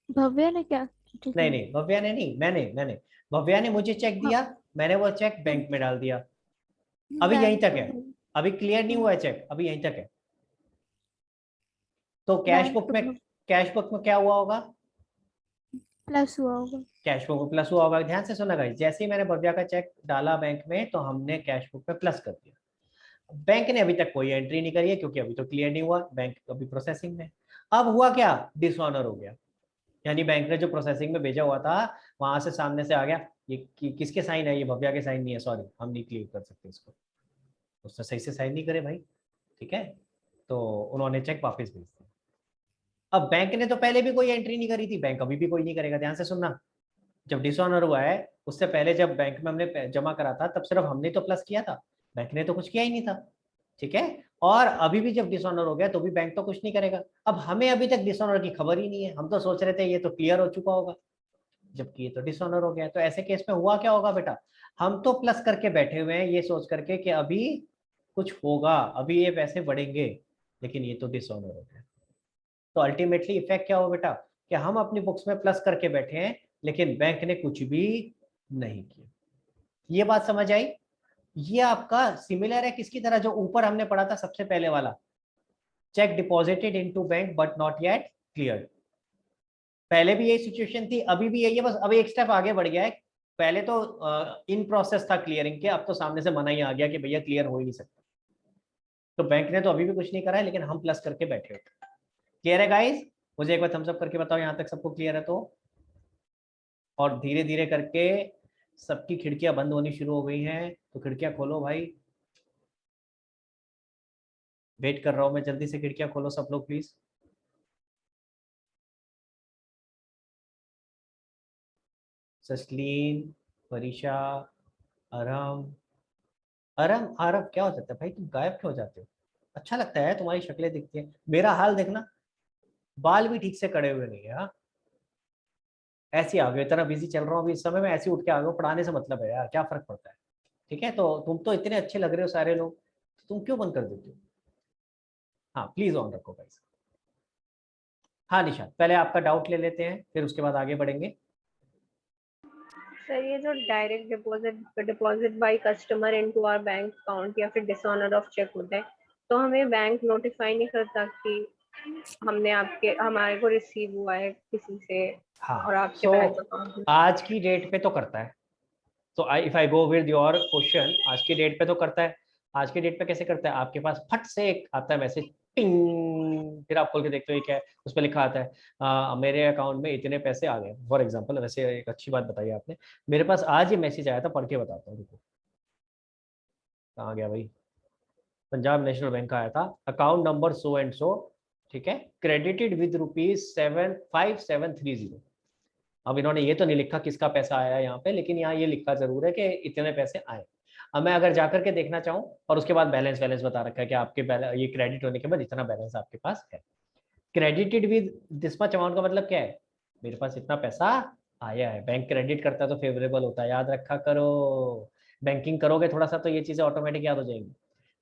भव्या ने क्या एंट्री नहीं करी? नहीं, भव्या ने नहीं, मैंने भव्या ने मुझे चेक हाँ, दिया, मैंने वो चेक तो बैंक में डाल दिया। अभी यहीं बैंक तक है, तो अभी क्लियर नहीं हुआ है चेक, अभी यहीं तक है। तो बैंक तो कैश बुक में क्या हुआ होगा, प्लस हुआ होगा। कैश बुक में प्लस हुआ होगा। ध्यान से सुना गाइस, जैसे ही मैंने भव्या का चेक डाला बैंक में, तो हमने कैश बुक में प्लस कर दिया। बैंक ने अभी तक कोई एंट्री नहीं करी है, क्योंकि अभी तो क्लियर नहीं हुआ, बैंक अभी प्रोसेसिंग में। अब हुआ क्या, डिसऑनर हो गया, यानी बैंक ने जो प्रोसेसिंग में भेजा हुआ था, वहां से सामने से आ गया, ये किसके साइन है, ये भव्या के साइन नहीं है, सॉरी हम नहीं क्लियर कर सकते इसको। उसने सही से साइन नहीं करे भाई, ठीक है, तो उन्होंने चेक वापस भेज दिया। अब बैंक ने तो पहले भी कोई एंट्री नहीं करी थी, बैंक अभी भी कोई नहीं करेगा। ध्यान से सुनना, जब डिसऑनर हुआ है उससे पहले जब बैंक में हमने जमा करा था तब सिर्फ हमने तो प्लस किया था, बैंक ने तो कुछ किया ही नहीं था, ठीक है। और अभी भी जब डिसऑनर हो गया तो भी बैंक तो कुछ नहीं करेगा। अब हमें अभी तक डिसऑनर की खबर ही नहीं है, हम तो सोच रहे थे ये तो क्लियर हो चुका होगा, जबकि ये तो डिसऑनर हो गया। तो ऐसे केस में हुआ क्या होगा बेटा, हम तो प्लस करके बैठे हुए हैं ये सोच करके कि अभी कुछ होगा, अभी ये पैसे बढ़ेंगे, लेकिन ये तो डिसऑनर हो गया। तो अल्टीमेटली इफेक्ट क्या हो बेटा, कि हम अपनी बुक्स में प्लस करके बैठे हैं लेकिन बैंक ने कुछ भी नहीं किया। ये बात समझ आई? ये आपका सिमिलर है किसकी तरह, जो ऊपर हमने पढ़ा था सबसे पहले वाला, check deposited into bank but not yet cleared. पहले भी यही सिचुएशन थी, अभी भी यही है, बस अब एक स्टेप आगे बढ़ गया है। पहले तो इन प्रोसेस था क्लियरिंग के, अब तो सामने से मना ही आ गया कि भैया क्लियर हो ही नहीं सकता। तो बैंक ने तो अभी भी कुछ नहीं करा है, लेकिन हम प्लस करके बैठे होते। क्लियर है गाइस? मुझे एक बार थम्स अप करके बताओ यहाँ तक सबको क्लियर है तो। और धीरे धीरे करके सबकी खिड़कियां बंद होनी शुरू हो गई हैं, तो खिड़कियां खोलो भाई, वेट कर रहा हूं मैं, जल्दी से खिड़कियां खोलो सब लोग प्लीज। सस्लीन, परीक्षा, आराम, आराम आरव, क्या हो जाता है भाई, तुम गायब क्यों हो जाते हो? अच्छा लगता है तुम्हारी शक्लें दिखती है, मेरा हाल देखना, बाल भी ठीक से कड़े हुए नहीं है। हाँ, ऐसे आ गए, इतना बिजी चल रहा हूँ अभी इस समय में, ऐसे उठ के आ गए, पढ़ाने से मतलब है यार, क्या फर्क पड़ता है। ठीक है, तो तुम तो इतने अच्छे लग रहे हो सारे लोग, तो तुम क्यों बंद कर देते हो? हाँ प्लीज ऑन रखो गाइस। हाँ निशा, पहले आपका डाउट ले लेते हैं, फिर उसके बाद आगे बढ़ेंगे। सर ये जो direct deposit by customer into our bank account या फिर डिसऑनर ऑफ चेक होता है, तो हमें बैंक नोटिफाई नहीं करता कि हमारे को रिसीव हुआ है किसी से हाँ, और आपके सो बैंक अकाउंट में? आज की डेट पे तो करता है। तो if I go with your question, आज की डेट पे तो करता है। आज की डेट पे कैसे करता है, आपके पास फट से एक आता है मैसेज, पिंग, फिर आप खोल के देखते हो ये क्या है, उस पर लिखा आता है मेरे अकाउंट में इतने पैसे आ गए फॉर एग्जांपल। वैसे एक अच्छी बात बताई आपने, मेरे पास आज ये मैसेज आया था, पढ़ के बताता हूँ, रुको कहाँ गया भाई, पंजाब नेशनल बैंक का आया था, account number so and so, ठीक है, क्रेडिटेड विद ₹75730। अब इन्होंने ये तो नहीं लिखा किसका पैसा आया है यहाँ पे, लेकिन यहाँ ये लिखा जरूर है कि इतने पैसे आए। अब मैं अगर जाकर के देखना चाहूँ, और उसके बाद बैलेंस वैलेंस बता रखा है कि आपके ये क्रेडिट होने के बाद इतना बैलेंस आपके पास है। Credited with this much amount का मतलब क्या है, मेरे पास इतना पैसा आया है। बैंक क्रेडिट करता है तो फेवरेबल होता है, याद रखा करो। बैंकिंग करोगे थोड़ा सा तो ये चीजें ऑटोमेटिक याद हो जाएंगी,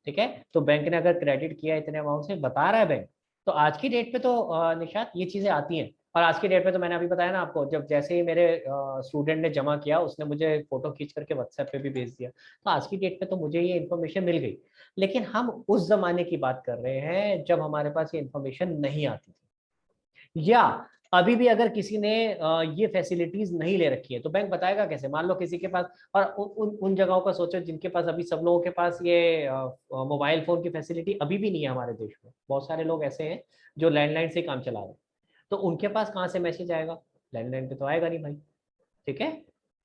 ठीक है। तो बैंक ने अगर क्रेडिट किया इतने अमाउंट से बता रहा है बैंक, तो आज की डेट पे तो निशात ये चीजें आती हैं। और आज की डेट पे तो मैंने अभी बताया ना आपको, जब जैसे ही मेरे स्टूडेंट ने जमा किया, उसने मुझे फोटो खींच करके व्हाट्सएप पे भी भेज दिया, तो आज की डेट पे तो मुझे ये इन्फॉर्मेशन मिल गई। लेकिन हम उस जमाने की बात कर रहे हैं जब हमारे पास ये इन्फॉर्मेशन नहीं आती थी, या अभी भी अगर किसी ने ये फैसिलिटीज नहीं ले रखी है तो बैंक बताएगा कैसे। मान लो किसी के पास, और उन जगहों का सोचो जिनके पास, अभी सब लोगों के पास ये मोबाइल फोन की फैसिलिटी अभी भी नहीं है हमारे देश में। बहुत सारे लोग ऐसे हैं जो लैंडलाइन से काम चला रहे हैं, तो उनके पास कहाँ से मैसेज आएगा, लैंडलाइन पे तो आएगा नहीं भाई, ठीक है,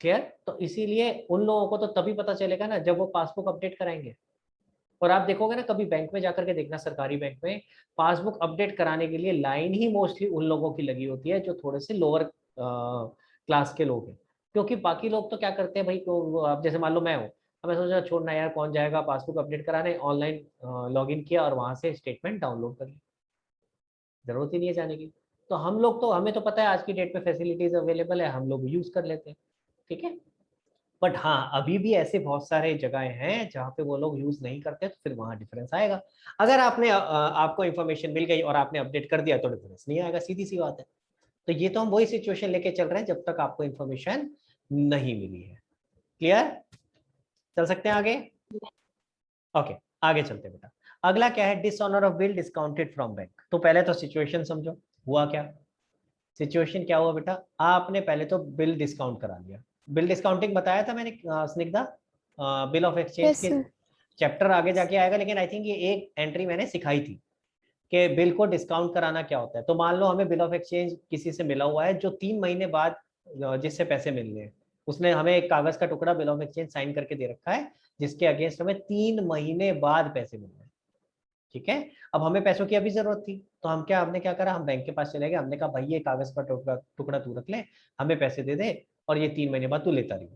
क्लियर। तो इसीलिए उन लोगों को तो तभी पता चलेगा ना जब वो पासबुक अपडेट कराएंगे। और आप देखोगे ना, कभी बैंक में जाकर के देखना, सरकारी बैंक में पासबुक अपडेट कराने के लिए लाइन ही मोस्टली उन लोगों की लगी होती है जो थोड़े से लोअर क्लास के लोग हैं। क्योंकि बाकी लोग तो क्या करते हैं भाई, तो अब जैसे मान लो मैं हूँ, अब मैं सोचा छोड़ना यार, कौन जाएगा पासबुक अपडेट कराने, ऑनलाइन लॉगिन किया और वहां से स्टेटमेंट डाउनलोड कर ली, जरूरत ही नहीं है जाने की। तो हम लोग तो, हमें तो पता है आज की डेट में फैसिलिटीज अवेलेबल है, हम लोग यूज कर लेते हैं, ठीक है। बट हाँ, अभी भी ऐसे बहुत सारे जगह हैं जहाँ पे वो लोग यूज नहीं करते, तो फिर वहाँ डिफरेंस आएगा। अगर आपको इन्फॉर्मेशन मिल गई और आपने अपडेट कर दिया तो डिफरेंस नहीं आएगा, सीधी सी बात है। तो ये तो हम वही सिचुएशन लेके चल रहे हैं जब तक आपको इन्फॉर्मेशन नहीं मिली है। क्लियर? चल सकते हैं आगे? ओके, आगे चलते बेटा। अगला क्या है, dishonour of bill discounted from bank. तो पहले तो सिचुएशन समझो, हुआ क्या। सिचुएशन क्या हुआ बेटा, आपने पहले तो बिल डिस्काउंट करा लिया। बिल डिस्काउंटिंग बताया था मैंने स्निग्धा, बिल ऑफ एक्सचेंज के चैप्टर आगे जाके आएगा, लेकिन आई थिंक ये एक एंट्री मैंने सिखाई थी कि बिल को डिस्काउंट कराना क्या होता है। तो मान लो हमें बिल ऑफ एक्सचेंज किसी से मिला हुआ है जो 3 महीने बाद जिससे पैसे मिलने हैं, उसने हमें एक कागज का टुकड़ा बिल ऑफ एक्सचेंज साइन करके दे रखा है जिसके अगेंस्ट हमें 3 महीने बाद पैसे मिल रहे हैं। ठीक है, अब हमें पैसों की अभी जरूरत थी तो हमने क्या करा, हम बैंक के पास चले गए, हमने कहा भाई ये कागज का टुकड़ा तू रख ले, हमें पैसे दे दे और ये 3 महीने बाद तू लेता रही।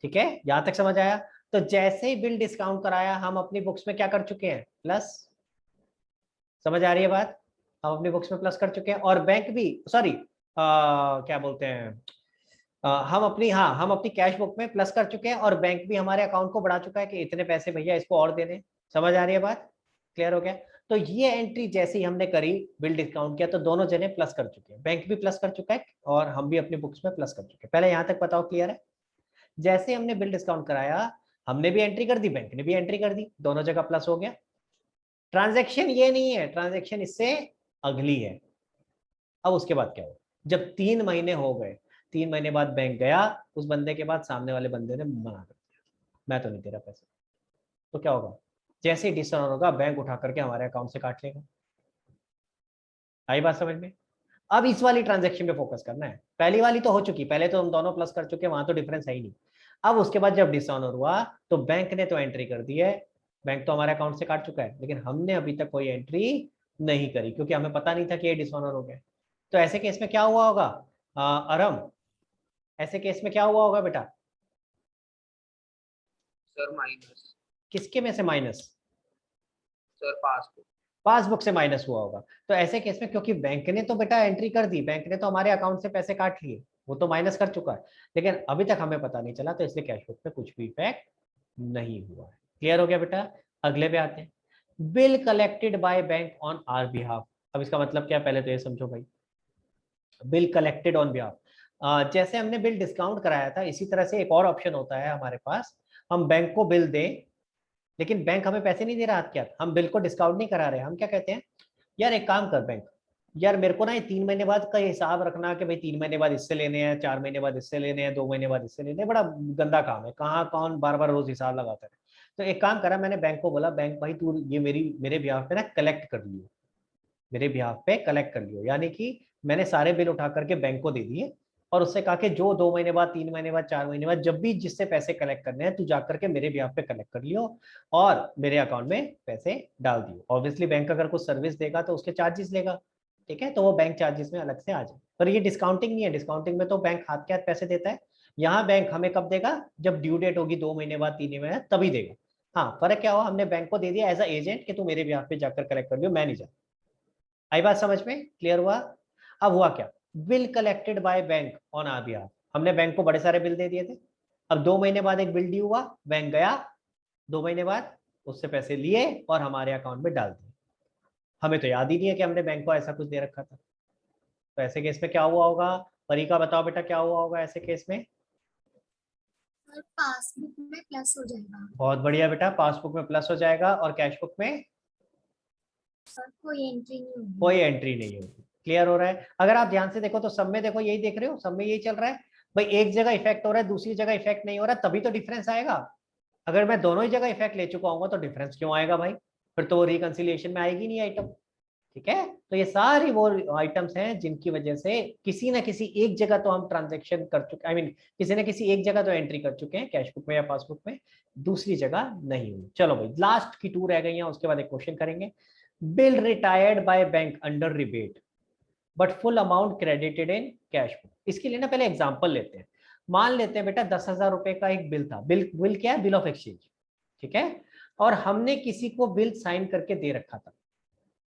ठीक है, यहां तक समझ आया? तो जैसे ही बिल डिस्काउंट कराया हम अपनी बुक्स में क्या कर चुके हैं, प्लस। समझ आ रही है बात? हम अपनी बुक्स में प्लस कर चुके हैं और बैंक भी, सॉरी क्या बोलते हैं, हम अपनी कैश बुक में प्लस कर चुके हैं और बैंक भी हमारे अकाउंट को बढ़ा चुका है कि इतने पैसे भैया इसको और देने। समझ आ रही है बात? क्लियर हो गया? तो ये एंट्री जैसे ही हमने करी, बिल डिस्काउंट किया, तो दोनों जने प्लस कर चुके हैं, बैंक भी प्लस कर चुका है और हम भी अपनी बुक्स में प्लस कर चुके हैं। पहले यहां तक बताओ, क्लियर है? जैसे हमने बिल डिस्काउंट कराया, हमने भी एंट्री कर दी, बैंक ने भी एंट्री कर दी, दोनों जगह प्लस हो गया। ट्रांजैक्शन ये नहीं है, ट्रांजैक्शन इससे अगली है। अब उसके बाद क्या हो, जब 3 महीने हो गए, 3 महीने बाद बैंक गया उस बंदे के बाद, सामने वाले बंदे ने मना कर दिया, मैं तो नहीं दे रहा पैसे। तो क्या होगा, जैसे ही डिसऑनर होगा बैंक उठा करके हमारे अकाउंट से काट लेगा। आई बात समझ में? अब इस वाली ट्रांजैक्शन पे फोकस करना है, पहली वाली तो हो चुकी, पहले तो हम दोनों प्लस कर चुके, वहां तो डिफरेंस है ही नहीं। अब उसके बाद जब डिसऑनर हुआ तो बैंक ने तो एंट्री कर दी है, बैंक तो हमारे अकाउंट से काट चुका है, लेकिन हमने अभी तक कोई एंट्री नहीं करी क्योंकि हमें पता नहीं था कि ये डिसऑनर हो गया। तो ऐसे केस में क्या हुआ होगा अरम, ऐसे केस में क्या हुआ होगा बेटा? Sir minus. किसके में से माइनस? Sir passbook. पासबुक से माइनस हुआ होगा। तो ऐसे केस में क्योंकि बैंक ने तो बेटा एंट्री कर दी, बैंक ने तो हमारे अकाउंट से पैसे काट लिए, वो तो माइनस कर चुका है, लेकिन अभी तक हमें पता नहीं चला, तो इसलिए कैश बुक पे कुछ भी इफेक्ट नहीं हुआ है। क्लियर हो गया बेटा? अगले पे आते हैं, bill collected by bank on our behalf. अब इसका मतलब क्या है, पहले तो ये समझो भाई, बिल कलेक्टेड ऑन बिहाफ, जैसे हमने बिल डिस्काउंट कराया था इसी तरह से एक और ऑप्शन होता है हमारे पास, हम बैंक को बिल दें लेकिन बैंक हमें पैसे नहीं दे रहा, क्या हम बिल को डिस्काउंट नहीं करा रहे, हम क्या कहते हैं, यार एक काम कर बैंक, यार मेरे को ना ये 3 महीने बाद का हिसाब रखना कि भाई 3 महीने बाद इससे लेने हैं, 4 महीने बाद इससे लेने हैं, 2 महीने बाद इससे लेने हैं, बड़ा गंदा काम है, कहाँ कौन बार बार रोज हिसाब लगाता है। तो एक काम करा, मैंने बैंक को बोला, बैंक भाई तू ये मेरे बिहाफ पे ना कलेक्ट कर लियो, मेरे बिहाफ पे कलेक्ट कर लियो, यानी कि मैंने सारे बिल उठा करके बैंक को दे दिए और उससे कहा कि जो 2 महीने बाद, 3 महीने बाद, 4 महीने बाद जब भी जिससे पैसे कलेक्ट करने हैं तू जा करके मेरे बिहाफ पे कलेक्ट कर लियो और मेरे अकाउंट में पैसे डाल दियो। ऑब्वियसली बैंक अगर कुछ सर्विस देगा तो उसके चार्जेस लेगा, ठीक है, तो वो बैंक चार्जेस में अलग से आ जाए। पर ये डिस्काउंटिंग नहीं है, डिस्काउंटिंग में तो बैंक हाथ के हाथ पैसे देता है, यहाँ बैंक हमें कब देगा, जब ड्यू डेट होगी 2 महीने बाद, 3 महीने बाद, तभी देगा। हाँ, फर्क क्या हुआ, हमने बैंक को दे दिया एज अ एजेंट कि तू मेरे बिहाफ पे जाकर कलेक्ट कर लियो, मैं नहीं जाता। आई बात समझ में? क्लियर हुआ? अब हुआ क्या, bill collected by bank on our behalf, हमने बैंक को बड़े सारे बिल दे दिए थे, अब 2 महीने बाद एक बिल ड्यू हुआ, बैंक गया 2 महीने बाद उससे पैसे लिए और हमारे अकाउंट में डाल दिए, हमें तो याद ही नहीं है कि हमने बैंक को ऐसा कुछ दे रखा था। तो ऐसे केस में क्या हुआ होगा, परीका बताओ बेटा क्या हुआ होगा ऐसे केस में? पासबुक में प्लस हो जाएगा। बहुत बढ़िया बेटा, पासबुक में प्लस हो जाएगा और कैश बुक में सर कोई एंट्री नहीं होगी। कोई एंट्री नहीं होगी। क्लियर हो रहा है? अगर आप ध्यान से देखो तो सब में देखो यही देख रहे हो, सब में यही चल रहा है भाई, एक जगह इफेक्ट हो रहा है दूसरी जगह इफेक्ट नहीं हो रहा, तभी तो डिफरेंस आएगा। अगर मैं दोनों ही जगह इफेक्ट ले चुका हूँ तो डिफरेंस क्यों आएगा भाई, फिर तो वो रिकंसिलिएशन में आएगी नहीं आइटम। ठीक है, तो ये सारी वो आइटम्स हैं जिनकी वजह से किसी ना किसी एक जगह तो हम ट्रांजैक्शन कर चुके, आई मीन किसी ना किसी एक जगह तो एंट्री कर चुके हैं कैश बुक में या पासबुक में, दूसरी जगह नहीं हुई। चलो भाई, लास्ट की 2 रह गई हैं, उसके बाद एक क्वेश्चन करेंगे, bill retired by bank under rebate but full amount credited in cash book. इसके लिए ना पहले एग्जांपल लेते हैं, मान लेते हैं बेटा 10,000 रुपए का एक बिल था, बिल क्या है, बिल ऑफ एक्सचेंज, ठीक है, और हमने किसी को बिल साइन करके दे रखा था,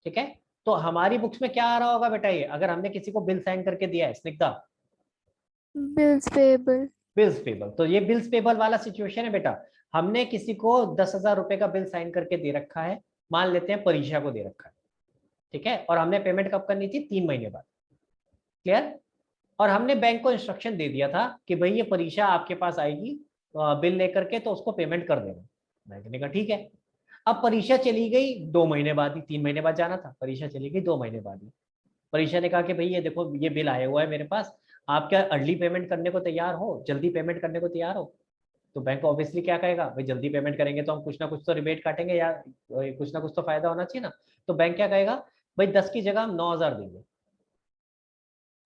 ठीक है, तो हमारी बुक्स में क्या आ रहा होगा बेटा, ये अगर हमने किसी को बिल साइन करके दिया है, Snigdha, bills payable. Bills payable, तो ये बिल्स पेबल वाला सिचुएशन है बेटा, हमने किसी को 10,000 रुपए का बिल साइन करके दे रखा है, मान लेते हैं परीक्षा को दे रखा है, ठीक है, और हमने पेमेंट कब करनी थी, 3 महीने बाद। क्लियर? और हमने बैंक को इंस्ट्रक्शन दे दिया था कि भाई ये परीक्षा आपके पास आएगी बिल लेकर के, तो उसको पेमेंट कर देना। बैंक ने कहा ठीक है। अब परीक्षा चली गई 2 महीने बाद ही, 3 महीने बाद जाना था, परीक्षा चली गई 2 महीने बाद ही, परीक्षा ने कहा कि भाई ये देखो ये बिल आया हुआ है मेरे पास, आप क्या अर्ली पेमेंट करने को तैयार हो, जल्दी पेमेंट करने को तैयार हो? तो बैंक ऑब्वियसली क्या कहेगा, भाई जल्दी पेमेंट करेंगे तो हम कुछ ना कुछ तो रिबेट काटेंगे या कुछ ना कुछ तो फायदा होना चाहिए ना। तो बैंक क्या कहेगा, भाई 10 की जगह हम 9,000 देंगे।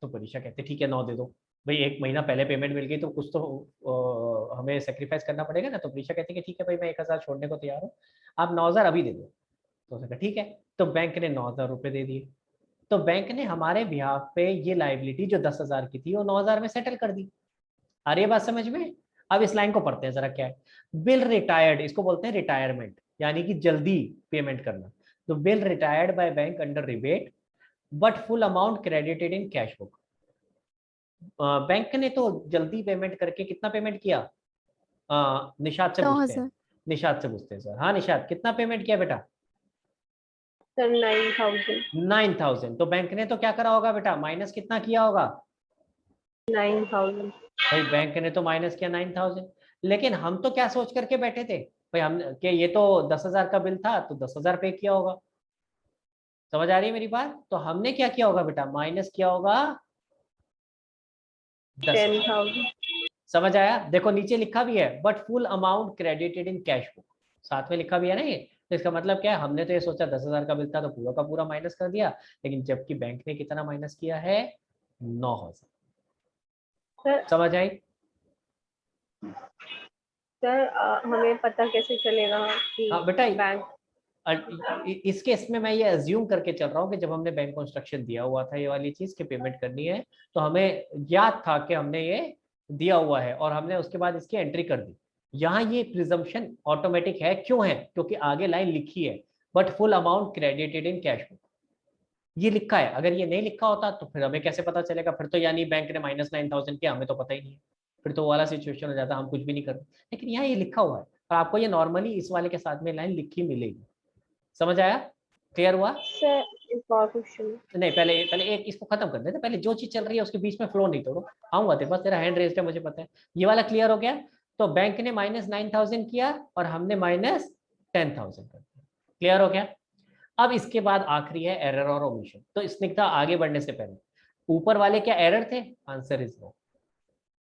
तो परीक्षा कहते ठीक है 9 दे दो, भाई 1 महीना पहले पेमेंट मिल गई तो कुछ तो हमें सेक्रीफाइस करना पड़ेगा ना। तो प्रीशा कहती है कि ठीक है भाई मैं 1,000 छोड़ने को तैयार हूँ, आप 9,000 अभी दे दो। तो उसने कहा ठीक है, तो बैंक ने 9,000 रुपये दे दिए। तो बैंक ने हमारे बिहाफ पे ये लाइबिलिटी जो 10,000 की थी वो 9,000 में सेटल कर दी। आ रही है बात समझ में? अब इस लाइन को पढ़ते हैं जरा क्या है। बिल रिटायर्ड, इसको बोलते हैं रिटायरमेंट, यानी कि जल्दी पेमेंट करना। तो bill retired by bank under rebate but full amount credited in cash book. Bank ने तो जल्दी पेमेंट करके कितना पेमेंट किया? निशात से पूछते हैं, 9,000। निशात से पूछते हैं सर। हाँ निशात, कितना पेमेंट किया बेटा? सर 9,000। 9,000। तो बैंक ने तो क्या करा होगा बेटा, माइनस कितना किया होगा? 9,000। भाई बैंक ने तो माइनस किया 9,000, लेकिन हम तो क्या सोच करके बैठे थे भाई, हम कि ये तो 10,000 का बिल था तो 10,000 पे किया होगा। समझ आ रही है मेरी बात? तो हमने क्या किया होगा बेटा, माइनस किया होगा 10। 10,000। समझ आया? देखो नीचे लिखा भी है but full amount credited in cash book, साथ में लिखा भी है ना ये। तो इसका मतलब क्या है, हमने तो ये सोचा 10,000 का बिल था तो पूरा का पूरा माइनस कर दिया, लेकिन जबकि बैंक ने कितना माइनस किया है? 9,000। सर समझ आई? सर हमें पता कैसे चलेगा कि हाँ बेटा, बैंक इस केस में मैं ये अज्यूम करके चल रहा हूँ कि जब हमने बैंक को इंस्ट्रक्शन दिया हुआ था ये वाली चीज की पेमेंट करनी है, तो हमें याद था कि हमने ये दिया हुआ है और हमने उसके बाद इसकी एंट्री कर दी। यहाँ ये प्रिजम्पशन ऑटोमेटिक है, क्यों है? क्योंकि आगे लाइन लिखी है but full amount credited in cash book, ये लिखा है। अगर ये नहीं लिखा होता तो फिर हमें कैसे पता चलेगा? फिर तो यानी बैंक ने -9,000 किया, हमें तो पता ही नहीं है, फिर तो वो वाला सिचुएशन हो जाता, हम कुछ भी नहीं करते। लेकिन यहाँ ये लिखा हुआ है और आपको ये नॉर्मली इस वाले के साथ में लाइन लिखी मिलेगी। समझ आया? क्लियर हुआ? सर एक और क्वेश्चन। नहीं, पहले पहले एक इसको खत्म कर देते, पहले जो चीज चल रही है उसके बीच में फ्लो नहीं तोड़ो। आऊंगा तेरे पास, तेरा हैंड रेज्ड है मुझे पता है। ये वाला क्लियर हो गया? तो बैंक ने -9,000 किया और हमने -10,000 कर दिया। क्लियर हो गया? अब इसके बाद आखिरी है एरर और ओमिशन। तो स्निग्धा आगे बढ़ने से पहले ऊपर वाले क्या एरर थे? Answer is no.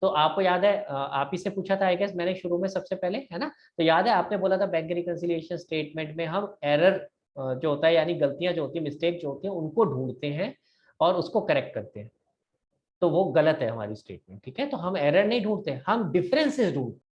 तो आपको याद है आप ही से पूछा था आई गेस मैंने शुरू में सबसे पहले, है ना? तो याद है आपने बोला था बैंक रिकंसिलिएशन स्टेटमेंट में हम एरर जो होता है यानी गलतियां जो होती है, मिस्टेक जो होती है, उनको ढूंढते हैं और उसको करेक्ट करते हैं। तो वो गलत है हमारी स्टेटमेंट, ठीक है? तो हम एरर नहीं ढूंढते, हम डिफरेंसेस ढूंढते हैं।